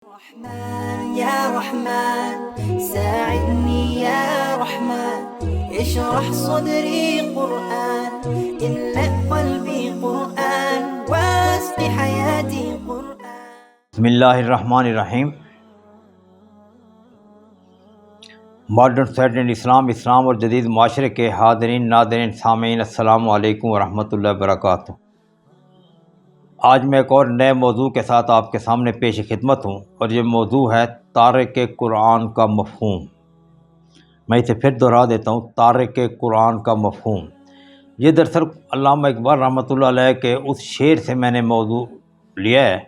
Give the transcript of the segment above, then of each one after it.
رحمن يا رحمن ساعدني يا رحمن اشرح صدري قرآن املأ قلبي قرآن واسق حياتي قرآن. بسم اللہ الرحمن الرحیم. ماڈرن سوسائٹی اینڈ اسلام اور جدید معاشرے کے حاضرین ناظرین سامعین السلام علیکم ورحمۃ اللہ وبرکاتہ. آج میں ایک اور نئے موضوع کے ساتھ آپ کے سامنے پیش خدمت ہوں، اور یہ موضوع ہے تارک قرآن کا مفہوم. میں اسے پھر دہرا دیتا ہوں، تارک قرآن کا مفہوم. یہ دراصل علامہ اقبال رحمۃ اللہ علیہ کے اس شعر سے میں نے موضوع لیا ہے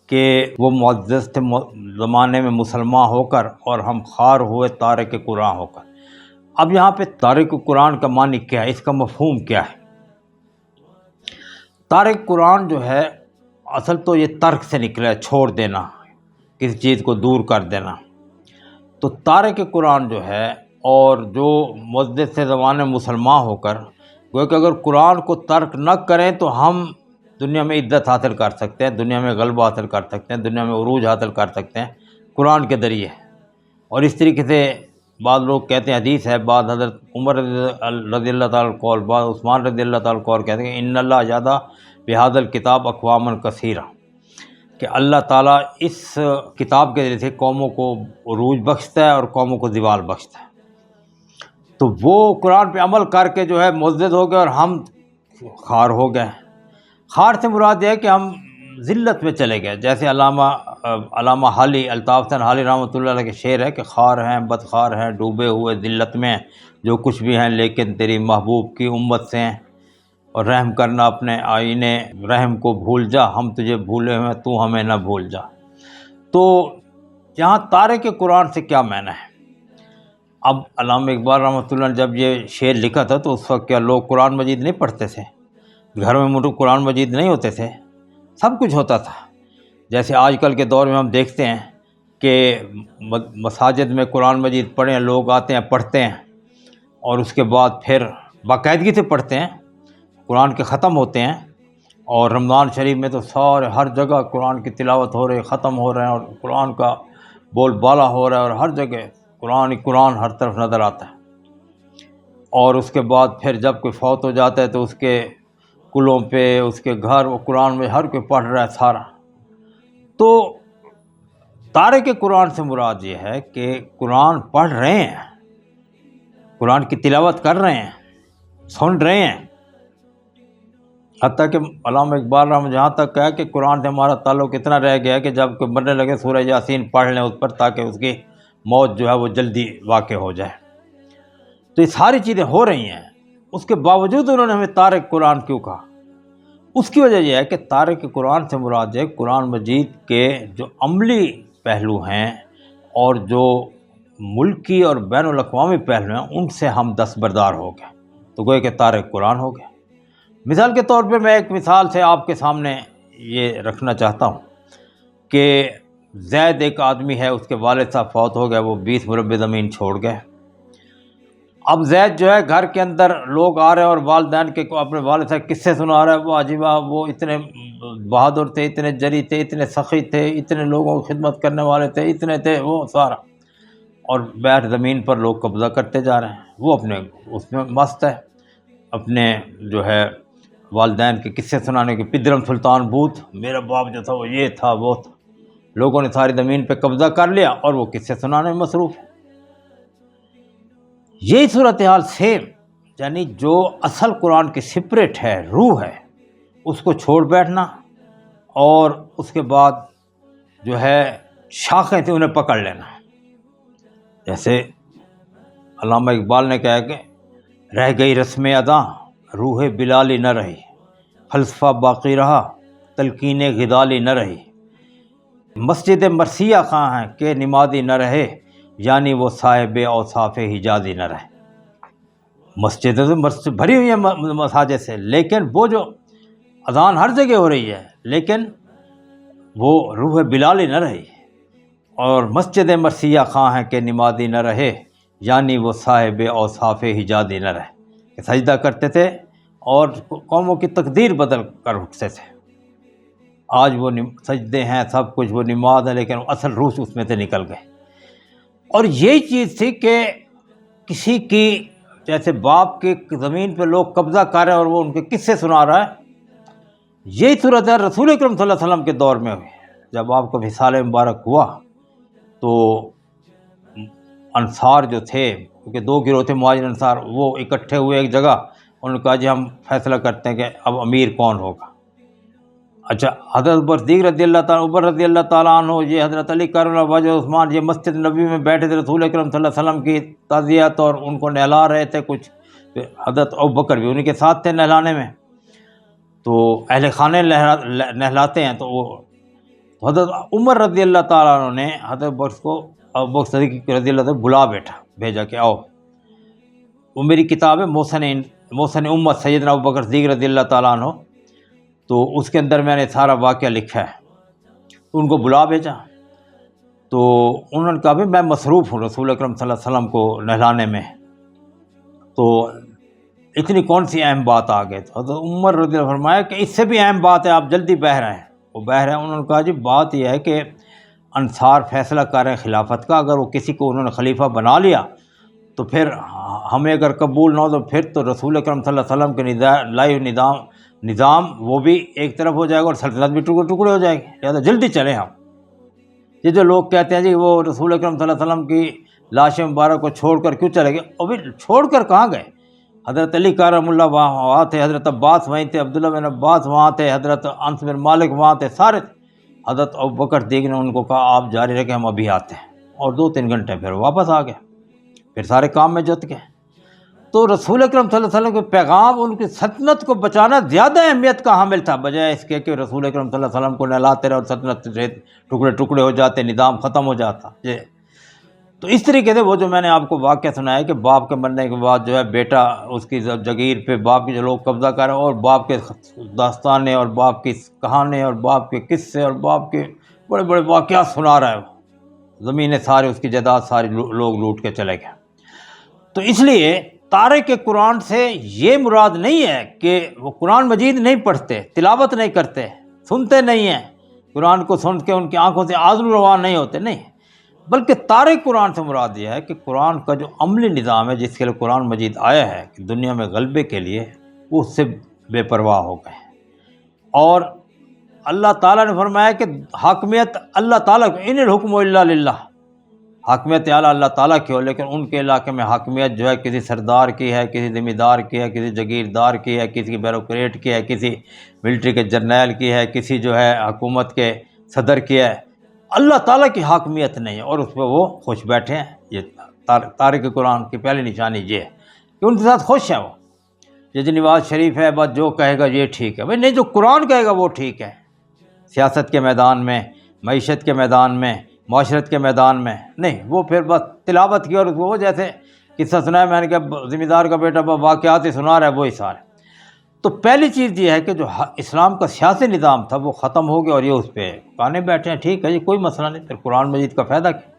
کہ وہ معزز تھے زمانے میں مسلمان ہو کر، اور ہم خوار ہوئے تارک قرآن ہو کر. اب یہاں پہ تارک قرآن کا معنی کیا ہے، اس کا مفہوم کیا ہے؟ تارک قرآن جو ہے اصل تو یہ ترک سے نکلا ہے، چھوڑ دینا، کسی چیز کو دور کر دینا. تو تارک قرآن جو ہے، اور جو معزز سے زمانے مسلمان ہو کر، گویا کہ اگر قرآن کو ترک نہ کریں تو ہم دنیا میں عزت حاصل کر سکتے ہیں، دنیا میں غلبہ حاصل کر سکتے ہیں، دنیا میں عروج حاصل کر سکتے ہیں قرآن کے ذریعے. اور اس طریقے سے بعض لوگ کہتے ہیں، حدیث ہے، بعض حضرت عمر رضی اللہ تعالیٰ قول، بعض عثمان رضی اللہ تعالیٰ قول کہتے ہیں کہ ان اللہ زیادہ بہذا الکتاب اقواما کثیرہ، کہ اللہ تعالیٰ اس کتاب کے ذریعے سے قوموں کو عروج بخشتا ہے اور قوموں کو زوال بخشتا ہے. تو وہ قرآن پہ عمل کر کے جو ہے معزز ہو گئے، اور ہم خوار ہو گئے. خوار سے مراد یہ ہے کہ ہم ذلت میں چلے گئے. جیسے علامہ حالی، الطاف حسین حالی رحمۃ اللہ علیہ کے شعر ہے کہ خوار ہیں بدخوار ہیں ڈوبے ہوئے ذلت میں، جو کچھ بھی ہیں لیکن تیری محبوب کی امت سے ہیں، اور رحم کرنا اپنے آئینے رحم کو بھول جا، ہم تجھے بھولے ہوئے تو ہمیں نہ بھول جا. تو یہاں تارک قرآن سے کیا معنی ہے؟ اب علامہ اقبال رحمۃ اللہ نے جب یہ شعر لکھا تھا تو اس وقت کیا لوگ قرآن مجید نہیں پڑھتے تھے؟ گھر میں قرآن مجید نہیں ہوتے تھے؟ سب کچھ ہوتا تھا. جیسے آج کل کے دور میں ہم دیکھتے ہیں کہ مساجد میں قرآن مجید پڑھیں، لوگ آتے ہیں پڑھتے ہیں، اور اس کے بعد پھر باقاعدگی سے پڑھتے ہیں، قرآن کے ختم ہوتے ہیں. اور رمضان شریف میں تو سارے ہر جگہ قرآن کی تلاوت ہو رہی ہے، ختم ہو رہے ہیں، اور قرآن کا بول بالا ہو رہا ہے، اور ہر جگہ قرآن ہر طرف نظر آتا ہے. اور اس کے بعد پھر جب کوئی فوت ہو جاتا ہے تو اس کے کلوں پہ، اس کے گھر، وہ قرآن میں ہر کوئی پڑھ رہا ہے سارا. تو تارک قرآن سے مراد یہ ہے کہ قرآن پڑھ رہے ہیں، قرآن کی تلاوت کر رہے ہیں، سن رہے ہیں. حتیٰ کہ علامہ اقبال رحمۃ جہاں تک کہا کہ قرآن سے ہمارا تعلق اتنا رہ گیا کہ جب کوئی مرنے لگے سورہ یاسین پڑھ لیں اس پر، تاکہ اس کی موت جو ہے وہ جلدی واقع ہو جائے. تو یہ ساری چیزیں ہو رہی ہیں، اس کے باوجود انہوں نے ہمیں تارک قرآن کیوں کہا؟ اس کی وجہ یہ ہے کہ تارک قرآن سے مراد ہے قرآن مجید کے جو عملی پہلو ہیں اور جو ملکی اور بین الاقوامی پہلو ہیں، ان سے ہم دستبردار ہو گئے، تو گویا کہ تارک قرآن ہو گئے. مثال کے طور پہ میں ایک مثال سے آپ کے سامنے یہ رکھنا چاہتا ہوں کہ زید ایک آدمی ہے، اس کے والد صاحب فوت ہو گئے، وہ 20 مربع زمین چھوڑ گئے. اب زید جو ہے گھر کے اندر لوگ آ رہے ہیں اور والدین کے اپنے والد صاحب قصے سنا رہا ہے، وہ عجیبہ، وہ اتنے بہادر تھے، اتنے جری تھے، اتنے سخی تھے، اتنے لوگوں کی خدمت کرنے والے تھے، اتنے تھے وہ سارا. اور بیٹھ زمین پر لوگ قبضہ کرتے جا رہے ہیں، وہ اپنے اس میں مست ہے، اپنے جو ہے والدین کے قصے سنانے کے. پدرم سلطان بوت، میرا باپ جو تھا وہ یہ تھا وہ تھا. لوگوں نے ساری زمین پہ قبضہ کر لیا اور وہ قصے سنانے میں مصروف ہے. یہی صورتحال سیم، یعنی جو اصل قرآن کی سپرٹ ہے، روح ہے، اس کو چھوڑ بیٹھنا، اور اس کے بعد جو ہے شاخیں تھیں انہیں پکڑ لینا. جیسے علامہ اقبال نے کہا کہ رہ گئی رسم ادا روح بلالی نہ رہی، فلسفہ باقی رہا تلقین غزالی نہ رہی. مسجد مرثیہ خواں ہیں کہ نمازی نہ رہے، یعنی وہ صاحب اوصاف حجازی نہ رہے. مسجدیں تو بھری ہوئی ہیں مساجد سے، لیکن وہ جو اذان ہر جگہ ہو رہی ہے، لیکن وہ روح بلالی نہ رہی. اور مسجد مرثیہ خواں ہیں کہ نمازی نہ رہے، یعنی وہ صاحب اوصاف حجازی نہ رہے، کہ سجدہ کرتے تھے اور قوموں کی تقدیر بدل کر اٹھتے تھے. آج وہ سجدے ہیں سب کچھ، وہ نماز ہے، لیکن اصل روح اس میں سے نکل گئے۔ اور یہی چیز تھی کہ کسی کی جیسے باپ کی زمین پہ لوگ قبضہ کر رہے ہیں اور وہ ان کے قصے سنا رہا ہے، یہی صورت ہے رسول اکرم صلی اللہ علیہ وسلم کے دور میں ہوئی۔ جب آپ کو وصال مبارک ہوا تو انصار جو تھے، کیونکہ دو گروہ تھے مہاجر انصار، وہ اکٹھے ہوئے ایک جگہ، انہوں نے کہا جی ہم فیصلہ کرتے ہیں کہ اب امیر کون ہوگا۔ اچھا، حضرت صدیق رضی اللہ تعالیٰ، عمر رضی اللہ تعالیٰ عنہ، یہ حضرت علی کرم اللہ وجہ، عثمان، یہ مسجد نبی میں بیٹھے تھے، رسول اکرم صلی اللہ علیہ وسلم کی تعزیت اور ان کو نہلا رہے تھے کچھ، حضرت ابوبکر بھی انہیں کے ساتھ تھے نہلانے میں، تو اہل خانے نہلاتے ہیں، تو وہ حضرت عمر رضی اللہ تعالیٰ عنہ نے حضرت بکر کو، ابوبکر صدیق رضی اللہ تعالیٰ بلا بھیجا کہ آؤ، وہ میری کتاب ہے محسن امت سیدنا ابوبکر صدیق رضی اللہ تعالیٰ عنہ، تو اس کے اندر میں نے سارا واقعہ لکھا ہے۔ ان کو بلا بھیجا تو انہوں نے کہا بھی میں مصروف ہوں رسول اکرم صلی اللہ علیہ وسلم کو نہلانے میں، تو اتنی کون سی اہم بات آ گئی؟ تو حضرت عمر رضی اللہ عنہ فرمایا کہ اس سے بھی اہم بات ہے، آپ جلدی بہہ رہے ہیں۔ وہ بہہ رہے ہیں، انہوں نے کہا جی بات یہ ہے کہ انصار فیصلہ کر رہے ہیں خلافت کا، اگر وہ کسی کو انہوں نے خلیفہ بنا لیا تو پھر ہمیں اگر قبول نہ ہو تو پھر تو رسول اکرم صلی اللہ علیہ وسلم کے لائے نظام وہ بھی ایک طرف ہو جائے گا اور سلطنت بھی ٹکڑے ٹکڑے ہو جائے گی، لہٰذا جلدی چلیں ہم۔ یہ جو لوگ کہتے ہیں جی وہ رسول اکرم صلی اللہ علیہ وسلم کی لاش مبارک کو چھوڑ کر کیوں چلے گئے، اور بھی چھوڑ کر کہاں گئے؟ حضرت علی کرم اللہ وہاں تھے، حضرت عباس وہیں تھے، عبداللہ بن عباس وہاں تھے، حضرت انس بن مالک وہاں تھے، سارے تھے۔ حضرت ابوبکر صدیق نے ان کو کہا آپ جاری رکھیں، ہم ابھی آتے ہیں، اور 2-3 گھنٹے پھر واپس آ گئے، پھر سارے کام میں جت گئے۔ تو رسول اکرم صلی اللہ علیہ وسلم کے پیغام، ان کی سلطنت کو بچانا زیادہ اہمیت کا حامل تھا، بجائے اس کے کہ رسول اکرم صلی اللہ علیہ وسلم کو نہلاتے رہے اور سلطنت سے ٹکڑے ٹکڑے ہو جاتے، نظام ختم ہو جاتا۔ تو اس طریقے سے وہ جو میں نے آپ کو واقعہ سنایا کہ باپ کے مرنے کے بعد جو ہے بیٹا اس کی جگیر پہ باپ کی جو لوگ قبضہ کر رہے ہیں، اور باپ کے داستانیں اور باپ کی کہانیں اور باپ کے قصے اور باپ کے بڑے بڑے واقعات سنا رہا ہے، وہ زمینیں سارے اس کی جائیداد ساری لوگ لوٹ کے چلے گئے۔ تو اس لیے تارک قرآن سے یہ مراد نہیں ہے کہ وہ قرآن مجید نہیں پڑھتے، تلاوت نہیں کرتے، سنتے نہیں ہیں، قرآن کو سن کے ان کی آنکھوں سے آنسو روان نہیں ہوتے، نہیں، بلکہ تارک قرآن سے مراد یہ ہے کہ قرآن کا جو عملی نظام ہے جس کے لیے قرآن مجید آیا ہے کہ دنیا میں غلبے کے لیے، وہ اس سے بے پرواہ ہو گئے۔ اور اللہ تعالیٰ نے فرمایا کہ حاکمیت اللہ تعالیٰ کو، ان الحکم الا للہ، حاکمیت اعلیٰ اللہ تعالیٰ کی ہو، لیکن ان کے علاقے میں حاکمیت جو ہے کسی سردار کی ہے، کسی ذمہ دار کی ہے، کسی جگیردار کی ہے، کسی بیوروکریٹ کی ہے، کسی ملٹری کے جرنیل کی ہے، کسی جو ہے حکومت کے صدر کی ہے، اللہ تعالیٰ کی حاکمیت نہیں ہے، اور اس پہ وہ خوش بیٹھے ہیں۔ یہ تارک قرآن کی پہلی نشانی یہ ہے کہ ان کے ساتھ خوش ہیں وہ، یہ نواز شریف ہے بس جو کہے گا یہ ٹھیک ہے، بھائی نہیں، جو قرآن کہے گا وہ ٹھیک ہے، سیاست کے میدان میں، معیشت کے میدان میں، معاشرت کے میدان میں نہیں، وہ پھر بس تلاوت کی، اور وہ جیسے قصہ سنایا میں نے کہا ذمہ دار کا بیٹا واقعات ہی سنا رہا ہے وہی سارے۔ تو پہلی چیز یہ ہے کہ جو اسلام کا سیاسی نظام تھا وہ ختم ہو گیا، اور یہ اس پہ کانے بیٹھے ہیں، ٹھیک ہے جی کوئی مسئلہ نہیں، پھر قرآن مجید کا فائدہ کیا۔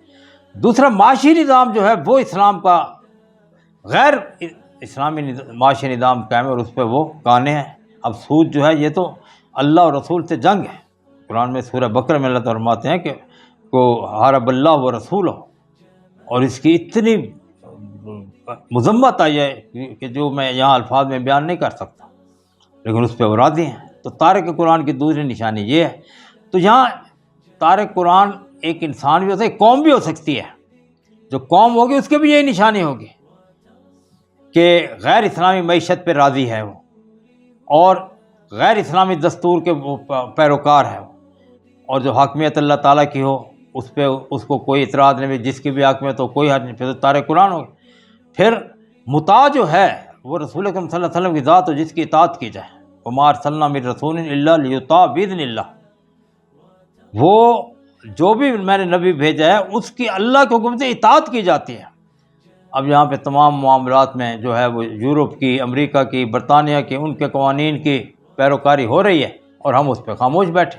دوسرا معاشی نظام جو ہے وہ اسلام کا غیر اسلامی معاشی نظام قائم ہے، اور اس پہ وہ کانے ہیں۔ اب سود جو ہے یہ تو اللہ اور رسول سے جنگ ہے، قرآن میں سورہ بقرہ میں اللہ تعالیٰ فرماتے ہیں کہ کو حارب اللہ و رسول، اور اس کی اتنی مذمت آئی ہے کہ جو میں یہاں الفاظ میں بیان نہیں کر سکتا، لیکن اس پہ وہ راضی ہیں۔ تو تارک قرآن کی دوسری نشانی یہ ہے۔ تو یہاں تارک قرآن ایک انسان بھی ہو سکتا ہے، قوم بھی ہو سکتی ہے، جو قوم ہوگی اس کے بھی یہی نشانی ہوگی کہ غیر اسلامی معیشت پہ راضی ہے وہ، اور غیر اسلامی دستور کے پیروکار ہے وہ، اور جو حاکمیت اللہ تعالیٰ کی ہو اس پہ اس کو کوئی اعتراض نہیں، جس کی بھی حاکمیت ہو کوئی حرج نہیں، پھر تو تارک قرآن ہوگی۔ پھر مطاع جو ہے وہ رسول اکرم صلی اللہ علیہ وسلم کی ذات ہو جس کی اطاعت کی جائے، وما ارسلنا من رسول الا لیطاع باذن اللہ، وہ جو بھی میں نے نبی بھیجا ہے اس کی اللہ کے حکم سے اطاعت کی جاتی ہے۔ اب یہاں پہ تمام معاملات میں جو ہے وہ یورپ کی، امریکہ کی، برطانیہ کی، ان کے قوانین کی پیروکاری ہو رہی ہے، اور ہم اس پہ خاموش بیٹھے۔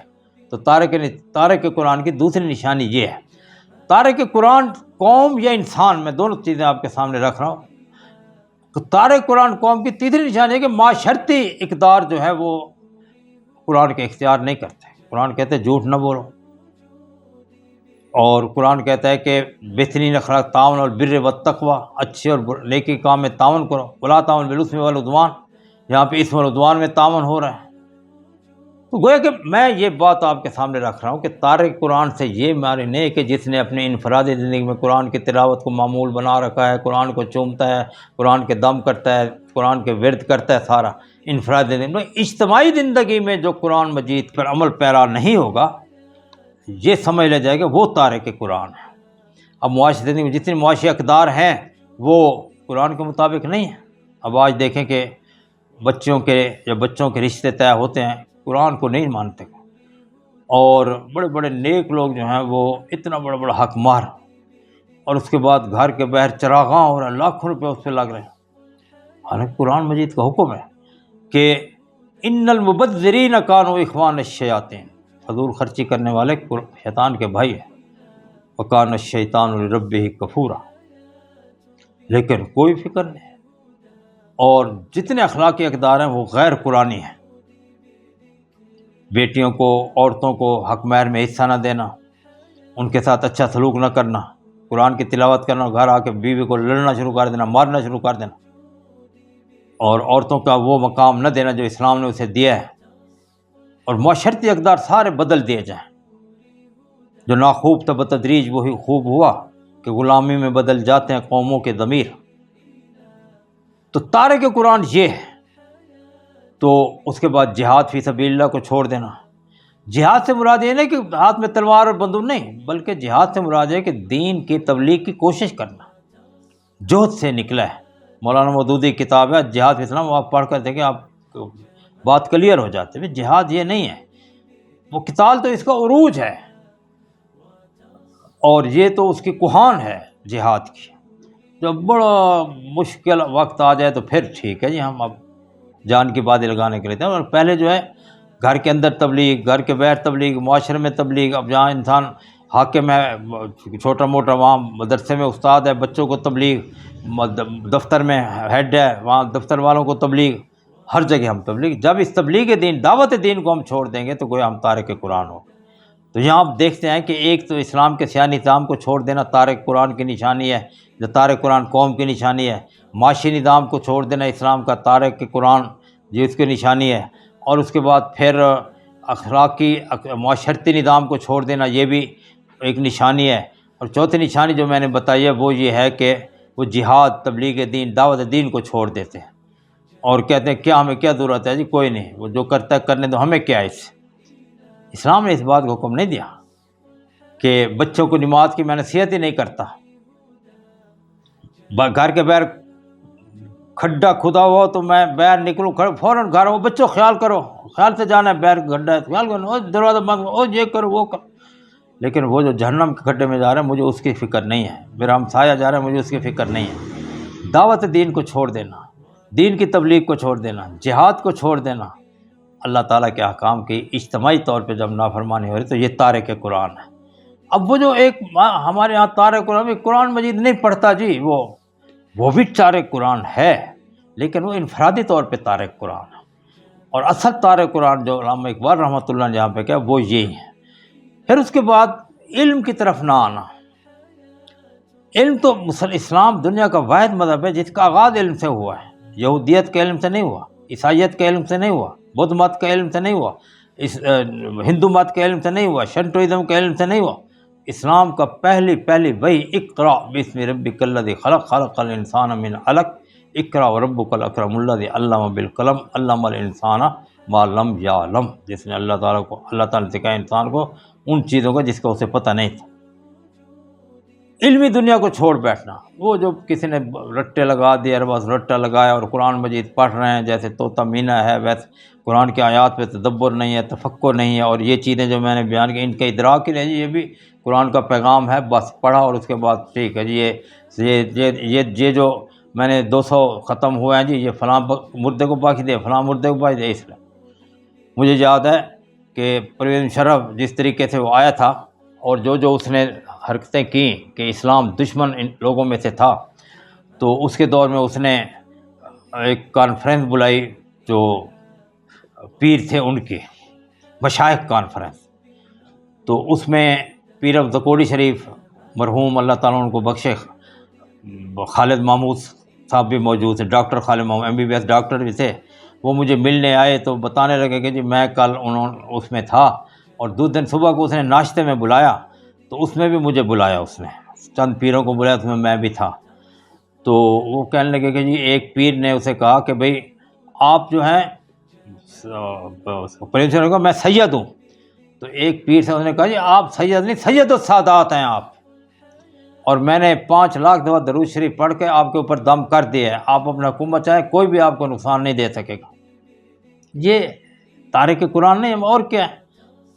تو تارک قرآن کی دوسری نشانی یہ ہے۔ تارک قرآن قوم یا انسان، میں دونوں چیزیں آپ کے سامنے رکھ رہا ہوں۔ تارک قرآن قوم کی تیسری نشانی ہے کہ معاشرتی اقدار جو ہے وہ قرآن کے اختیار نہیں کرتے، قرآن کہتے ہے جھوٹ نہ بولو، اور قرآن کہتا ہے کہ بہترین اخلاق تعاون البر والتقوی، اچھے اور نیکی کام میں تعاون کرو، ولا تعاون بالاثم والعدوان، یہاں پہ اسم والعدوان میں تعاون ہو رہا ہے۔ تو گویا کہ میں یہ بات آپ کے سامنے رکھ رہا ہوں کہ تارک قرآن سے یہ معنی نہیں کہ جس نے اپنی انفرادی زندگی میں قرآن کی تلاوت کو معمول بنا رکھا ہے، قرآن کو چومتا ہے، قرآن کے دم کرتا ہے، قرآن کے ورد کرتا ہے، سارا انفرادی زندگی میں، اجتماعی زندگی میں جو قرآن مجید پر عمل پیرا نہیں ہوگا، یہ سمجھ لیا جائے گا وہ تارک قرآن ہے۔ اب معاشی زندگی میں جتنی معاشی اقدار ہیں وہ قرآن کے مطابق نہیں ہیں۔ اب آج دیکھیں کہ بچوں کے رشتے طے ہوتے ہیں، قرآن کو نہیں مانتے، اور بڑے بڑے نیک لوگ جو ہیں وہ اتنا بڑا بڑا حق مار، اور اس کے بعد گھر کے باہر چراغاں ہو رہا ہے، لاکھوں روپے اس پہ لگ رہے ہیں، حالانکہ قرآن مجید کا حکم ہے کہ ان المبذرین کانوا اخوان الشیاطین، فضول خرچی کرنے والے شیطان کے بھائی ہیں، وکان الشیطان لربہ کفورا، لیکن کوئی فکر نہیں، اور جتنے اخلاقی اقدار ہیں وہ غیر قرآنی ہیں۔ بیٹیوں کو، عورتوں کو حق مہر میں حصہ نہ دینا، ان کے ساتھ اچھا سلوک نہ کرنا، قرآن کی تلاوت کرنا، گھر آ کے بیوی کو لڑنا شروع کر دینا، مارنا شروع کر دینا، اور عورتوں کا وہ مقام نہ دینا جو اسلام نے اسے دیا ہے، اور معاشرتی اقدار سارے بدل دیے جائیں۔ جو ناخوب تھا بتدریج وہی خوب ہوا کہ غلامی میں بدل جاتے ہیں قوموں کے ضمیر۔ تو تارک قرآن یہ ہے۔ تو اس کے بعد جہاد فی سبیل اللہ کو چھوڑ دینا۔ جہاد سے مراد یہ نہیں کہ ہاتھ میں تلوار اور بندوق نہیں، بلکہ جہاد سے مراد ہے کہ دین کی تبلیغ کی کوشش کرنا، جہد سے نکلا ہے۔ مولانا مودودی کتاب ہے جہاد فی اسلام، آپ پڑھ کر دیکھیں، آپ بات کلیئر ہو جاتی ہے۔ جہاد یہ نہیں ہے، وہ قتال تو اس کا عروج ہے، اور یہ تو اس کی کوہان ہے جہاد کی۔ جب بڑا مشکل وقت آ جائے تو پھر ٹھیک ہے جی، ہم اب جان کی بازی لگانے کے لیے تھے، اور پہلے جو ہے گھر کے اندر تبلیغ، گھر کے باہر تبلیغ، معاشرے میں تبلیغ۔ اب جہاں انسان حاکم ہے چھوٹا موٹا، وہاں مدرسے میں استاد ہے، بچوں کو تبلیغ، دفتر میں ہیڈ ہے، وہاں دفتر والوں کو تبلیغ، ہر جگہ ہم تبلیغ۔ جب اس تبلیغ دین، دعوت دین کو ہم چھوڑ دیں گے تو گویا ہم تارک قرآن ہو۔ تو یہاں آپ دیکھتے ہیں کہ ایک تو اسلام کے سیاسی نظام کو چھوڑ دینا تارک قرآن کی نشانی ہے، جو تارک قرآن قوم کی نشانی ہے۔ معاشی نظام کو چھوڑ دینا اسلام کا تارک قرآن جو اس کی نشانی ہے، اور اس کے بعد پھر اخلاقی معاشرتی نظام کو چھوڑ دینا یہ بھی ایک نشانی ہے۔ اور چوتھی نشانی جو میں نے بتائی ہے وہ یہ ہے کہ وہ جہاد، تبلیغ دین، دعوت دین کو چھوڑ دیتے ہیں، اور کہتے ہیں کیا ہمیں کیا ضرورت ہے جی، کوئی نہیں، وہ جو کرتا ہے کرنے دو، ہمیں کیا ہے اس سے۔ اسلام نے اس بات کو حکم نہیں دیا کہ بچوں کو نماز کی میں نصیحت ہی نہیں کرتا، گھر کے باہر کھڈا کھدا ہوا تو میں باہر نکلوں، فوراً گھر ہو، بچوں خیال کرو، خیال سے جانا ہے، باہر گڈھا ہے خیال کرو، او دروازہ بند کرو، او یہ کرو وہ کرو۔ لیکن وہ جو جہنم کے کھڈے میں جا رہا ہے مجھے اس کی فکر نہیں ہے، میرا ہمسایہ جا رہا ہے مجھے اس کی فکر نہیں ہے۔ دعوت دین کو چھوڑ دینا، دین کی تبلیغ کو چھوڑ دینا، جہاد کو چھوڑ دینا، اللہ تعالیٰ کے احکام کی اجتماعی طور پہ جب نافرمانی ہو رہی تو یہ تارک قرآن ہے۔ اب وہ جو ایک ہمارے یہاں تارک قرآن مجید نہیں پڑھتا جی، وہ بھی تارک قرآن ہے، لیکن وہ انفرادی طور پہ تارک قرآن ہے، اور اصل تارک قرآن جو علامہ اقبال رحمۃ اللہ نے یہاں پہ کہا وہ یہی ہے۔ پھر اس کے بعد علم کی طرف نہ آنا۔ علم تو اسلام دنیا کا واحد مذہب ہے جس کا آغاز علم سے ہوا ہے، یہودیت کے علم سے نہیں ہوا، عیسائیت کے علم سے نہیں ہوا، بدھ مت کے علم سے نہیں ہوا، ہندو مت کے علم سے نہیں ہوا، شنٹوازم کے علم سے نہیں ہوا۔ اسلام کا پہلی وہی اقرا بسم ربک الذی خلق، خلق الانسان من علق، اقرا وربک الاکرم الذی علم بالقلم، علم الانسان ما لم یعلم، جس نے اللہ تعالیٰ نے سکھایا انسان کو ان چیزوں کا جس کا اسے پتہ نہیں تھا۔ علمی دنیا کو چھوڑ بیٹھنا، وہ جو کسی نے رٹے لگا دیے، بس رٹا لگایا اور قرآن مجید پڑھ رہے ہیں جیسے طوطا مینا ہے، ویسے قرآن کی آیات پہ تدبر نہیں ہے، تفکر نہیں ہے، اور یہ چیزیں جو میں نے بیان کی ان کا ادراک ہی نہیں ہے، یہ بھی قرآن کا پیغام ہے، بس پڑھا اور اس کے بعد ٹھیک ہے جی، یہ جو میں نے 200 ختم ہوئے ہیں جی، یہ فلاں مردے کو باقی دے، فلاں مردے کو باقی دے۔ اس لیے مجھے یاد ہے کہ پرویز مشرف جس طریقے سے وہ آیا تھا اور جو اس نے حرکتیں کی کہ اسلام دشمن ان لوگوں میں سے تھا، تو اس کے دور میں اس نے ایک کانفرنس بلائی جو پیر تھے ان کی، مشائخ کانفرنس، تو اس میں پیر افضل کوڑی شریف مرحوم اللہ تعالیٰ ان کو بخشے، خالد محمود صاحب بھی موجود تھے، ڈاکٹر خالد محمود MBBS ڈاکٹر بھی تھے، وہ مجھے ملنے آئے تو بتانے لگے کہ جی میں کل اس میں تھا، اور دوسرے دن صبح کو اس نے ناشتے میں بلایا تو اس میں بھی مجھے بلایا، اس نے چند پیروں کو بلایا، اس میں بھی تھا۔ تو وہ کہنے لگے کہ جی ایک پیر نے اسے کہا کہ بھئی آپ جو ہیں پرنسپل کو میں سید ہوں، تو ایک پیر سے اس نے کہا جی آپ سید نہیں، سید السادات ہیں آپ، اور میں نے 5 لاکھ دفعہ درود شریف پڑھ کے آپ کے اوپر دم کر دیا ہے، آپ اپنا حکومت چاہیں کوئی بھی آپ کو نقصان نہیں دے سکے گا۔ یہ تارک قرآن نہیں اور کیا ہے؟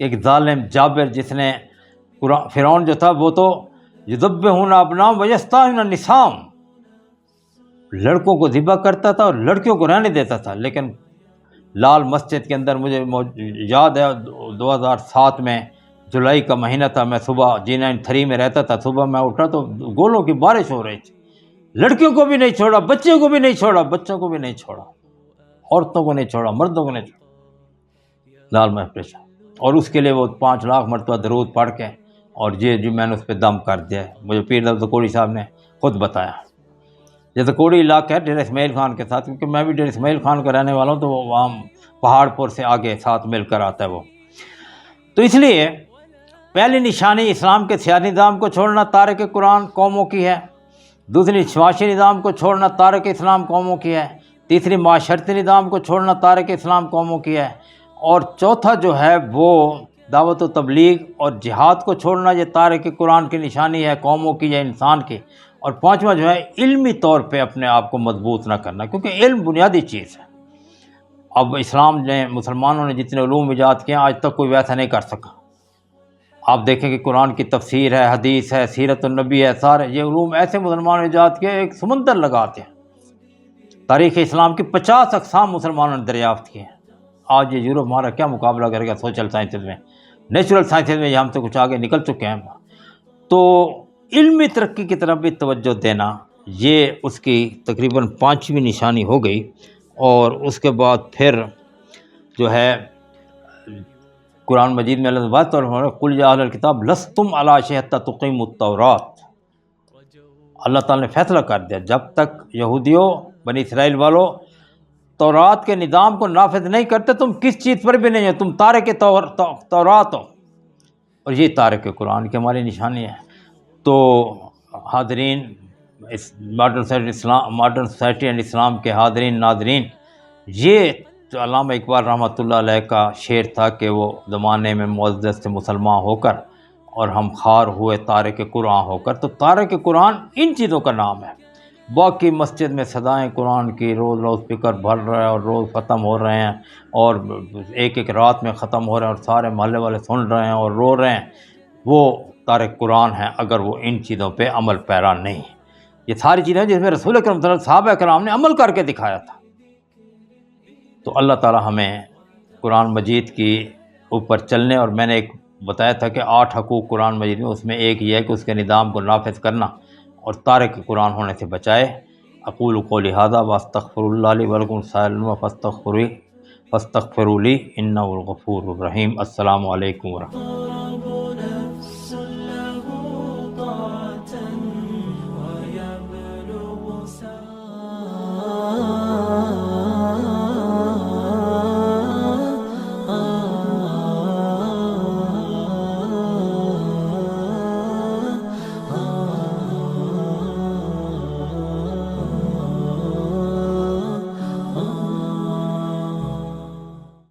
ایک ظالم جابر جس نے فرعون جو تھا وہ تو یذبحون ابناءہم ویستحیون النساء، لڑکوں کو ذبح کرتا تھا اور لڑکیوں کو رہنے دیتا تھا۔ لیکن لال مسجد کے اندر مجھے یاد ہے 2007 میں جولائی کا مہینہ تھا، میں صبح G93 میں رہتا تھا، صبح میں اٹھا تو گولوں کی بارش ہو رہی تھی، لڑکیوں کو بھی نہیں چھوڑا، بچوں کو بھی نہیں چھوڑا، بچوں کو بھی نہیں چھوڑا، عورتوں کو نہیں چھوڑا، مردوں کو نہیں چھوڑا، لال محفل۔ اور اس کے لیے وہ 5 لاکھ مرتبہ درود پڑھ کے، اور جی میں نے اس پہ دم کر دیا، مجھے پیر افضل کوڑی صاحب نے خود بتایا۔ جیسے کوڑی علاقہ ہے ڈیر اسماعیل خان کے ساتھ، کیونکہ میں بھی ڈیر اسماعیل خان کا رہنے والا ہوں، تو وہ وہاں پہاڑ پور سے آگے ساتھ مل کر آتا ہے وہ۔ تو اس لیے پہلی نشانی اسلام کے سیاسی نظام کو چھوڑنا تارک قرآن قوموں کی ہے، دوسری معاشی نظام کو چھوڑنا تارک اسلام قوموں کی ہے، تیسری معاشرتی نظام کو چھوڑنا تارک اسلام قوموں کی ہے، اور چوتھا جو ہے وہ دعوت و تبلیغ اور جہاد کو چھوڑنا، یہ تارک قرآن کی نشانی ہے قوموں کی یا انسان کی، اور پانچواں جو ہے علمی طور پہ اپنے آپ کو مضبوط نہ کرنا، کیونکہ علم بنیادی چیز ہے۔ اب اسلام نے مسلمانوں نے جتنے علوم ایجاد کیے ہیں آج تک کوئی ویسا نہیں کر سکا۔ آپ دیکھیں کہ قرآن کی تفسیر ہے، حدیث ہے، سیرت النبی ہے، سارے یہ علوم ایسے مسلمانوں نے ایجاد کیے ایک سمندر لگاتے ہیں۔ تاریخ اسلام کی 50 اقسام مسلمانوں نے دریافت کیے ہیں۔ آج یہ یورپ ہمارا کیا مقابلہ کرے گا سوشل سائنسز میں، نیچرل سائنسز میں، یہ ہم سے کچھ آگے نکل چکے ہیں۔ تو علمی ترقی کی طرف بھی توجہ دینا، یہ اس کی تقریباً 5ویں نشانی ہو گئی۔ اور اس کے بعد پھر جو ہے قرآن مجید میں اللہ بات اور قل یا اہل الکتاب لستم علی شیء حتی تقیموا التوراۃ، اللہ تعالیٰ نے فیصلہ کر دیا جب تک یہودیوں بنی اسرائیل والوں تورات کے نظام کو نافذ نہیں کرتے تم کس چیز پر بھی نہیں ہو، تم تارک تورات ہو، اور یہ تارک قرآن کی ہماری نشانی ہے۔ تو حاضرین، اس ماڈرن سوسائٹی اینڈ اسلام کے حاضرین ناظرین، یہ جو علامہ اقبال رحمۃ اللہ علیہ کا شعر تھا کہ وہ زمانے میں معزز سے مسلمان ہو کر اور ہم خوار ہوئے تارک قرآن ہو کر، تو تارک قرآن ان چیزوں کا نام ہے۔ باقی مسجد میں صدائیں قرآن کی روز روز اسپیکر بھر رہے ہیں اور روز ختم ہو رہے ہیں، اور ایک رات میں ختم ہو رہے ہیں، اور سارے محلے والے سن رہے ہیں اور رو رہے ہیں، وہ تارک قرآن ہے اگر وہ ان چیزوں پہ عمل پیرا نہیں۔ یہ ساری چیزیں جس میں رسول اکرم صلی اللہ علیہ وسلم صحابہ کرام نے عمل کر کے دکھایا تھا۔ تو اللہ تعالی ہمیں قرآن مجید کی اوپر چلنے، اور میں نے ایک بتایا تھا کہ 8 حقوق قرآن مجید میں، اس میں ایک یہ ہے کہ اس کے نظام کو نافذ کرنا اور تارک قرآن ہونے سے بچائے۔ اقول قولی ھذا واستغفر اللہ لی ولکم سائر فاستغفروا لی انہ الغفور الرحیم۔ السلام علیکم ورحمۃ اللہ۔